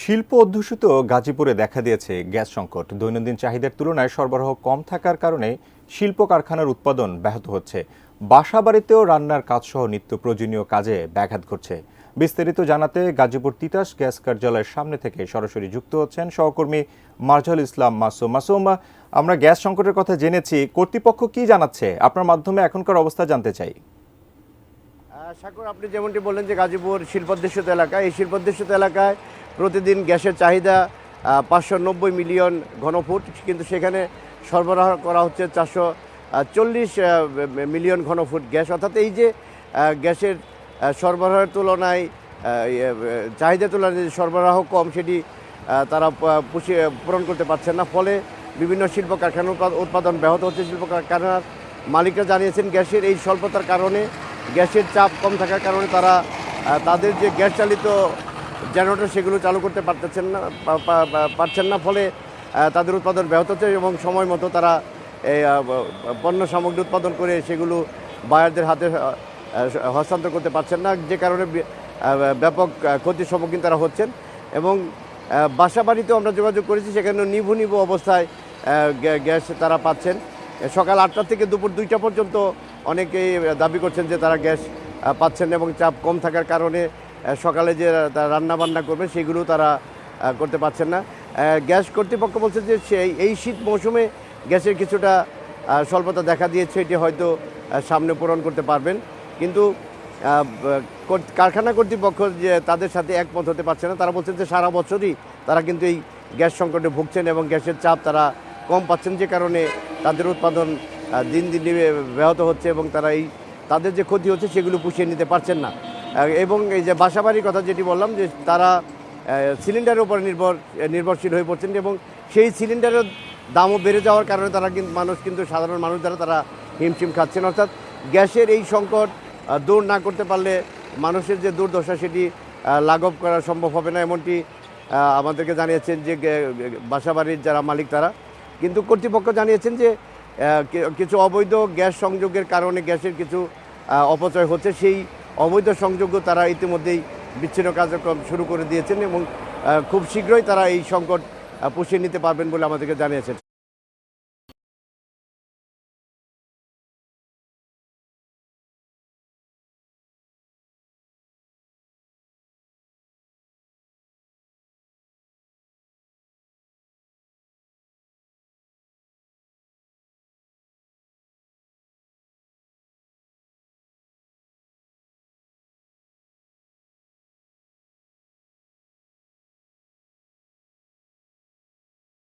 শিল্প অধ্যুষিত গাজীপুরে দেখা দিয়েছে গ্যাস সংকট। দৈনন্দিন চাহিদার তুলনায় সরবরাহ কম থাকার কারণে শিল্প কারখানার উৎপাদন ব্যাহত হচ্ছে। বাসাবাড়িতেও রান্নার কাজসহ নিত্য প্রয়োজনীয় কাজে ব্যাঘাত ঘটছে। বিস্তারিত জানাতে গাজীপুর তিতাস গ্যাস কার্যালয়ের সামনে থেকে সরাসরি যুক্ত হচ্ছেন সহকর্মী মারজাল ইসলাম মাসুম। মাসুম, আমরা গ্যাস সংকটের কথা জেনেছি, কর্তৃপক্ষ কি জানাচ্ছে আপনার মাধ্যমে এখনকার অবস্থা জানতে চাই। সাগর, আপনি যেমনটি বললেন যে গাজীপুর শিল্পোদ্দেশিত এলাকা, এই শিল্পোদ্দেশিত এলাকায় প্রতিদিন গ্যাসের চাহিদা 590 মিলিয়ন ঘনফুট, কিন্তু সেখানে সরবরাহ করা হচ্ছে 440 মিলিয়ন ঘনফুট গ্যাস। অর্থাৎ এই যে গ্যাসের সরবরাহের তুলনায় চাহিদার তুলনায় যে সরবরাহ কম, সেটি তারা পূরণ করতে পারছেন না। ফলে বিভিন্ন শিল্প কারখানার উৎপাদন ব্যাহত হচ্ছে। শিল্প কারখানার মালিকরা জানিয়েছেন গ্যাসের এই স্বল্পতার কারণে, গ্যাসের চাপ কম থাকার কারণে তারা তাদের যে গ্যাস চালিত জেনারেটর সেগুলো চালু করতে পারছেন না। ফলে তাদের উৎপাদন ব্যাহত হচ্ছে এবং সময় মতো তারা এই পণ্য সামগ্রী উৎপাদন করে সেগুলো বায়ারদের হাতে হস্তান্তর করতে পারছেন না, যে কারণে ব্যাপক ক্ষতির সম্মুখীন তারা হচ্ছেন। এবং বাসা বাড়িতেও আমরা যোগাযোগ করেছি, সেখানে নিভু অবস্থায় গ্যাস তারা পাচ্ছেন। সকাল 8টা থেকে দুপুর 2টা পর্যন্ত অনেকেই দাবি করছেন যে তারা গ্যাস পাচ্ছেন এবং চাপ কম থাকার কারণে সকালে যে রান্না বান্না করবে সেগুলো তারা করতে পারছেন না। গ্যাস কর্তৃপক্ষ বলছে যে এই শীত মৌসুমে গ্যাসের কিছুটা স্বল্পতা দেখা দিয়েছে, এটি হয়তো সামনে পূরণ করতে পারবেন, কিন্তু কারখানা কর্তৃপক্ষ যে তাদের সাথে একমত হতে পারছে না। তারা বলছেন যে সারা বছরই তারা কিন্তু এই গ্যাস সংকটে ভুগছেন এবং গ্যাসের চাপ তারা কম পাচ্ছেন, যে কারণে তাদের উৎপাদন দিন দিন ব্যাহত হচ্ছে এবং তারা তাদের যে ক্ষতি হচ্ছে সেগুলো পুষিয়ে নিতে পারছেন না। এবং এই যে বাসাবাড়ির কথা যেটি বললাম, যে তারা সিলিন্ডারের উপর নির্ভরশীল হয়ে পড়ছেন এবং সেই সিলিন্ডারের দামও বেড়ে যাওয়ার কারণে তারা কিন্তু সাধারণ মানুষ দ্বারা তারা হিমশিম খাচ্ছেন। অর্থাৎ গ্যাসের এই সংকট দূর না করতে পারলে মানুষের যে দুর্দশা সেটি লাঘব করা সম্ভব হবে না, এমনটি আমাদেরকে জানিয়েছেন যে বাসাবাড়ির যারা মালিক তারা। কিন্তু কর্তৃপক্ষ জানিয়েছেন যে কিছু অবৈধ গ্যাস সংযোগের কারণে গ্যাসের কিছু অপচয় হচ্ছে, সেই অবৈধ সংযোগ তারা ইতিমধ্যেই বিচ্ছিন্ন কার্যক্রম শুরু করে দিয়েছেন এবং খুব শীঘ্রই তারা এই সংকট পুষিয়ে নিতে পারবেন বলে আমাদেরকে জানিয়েছেন।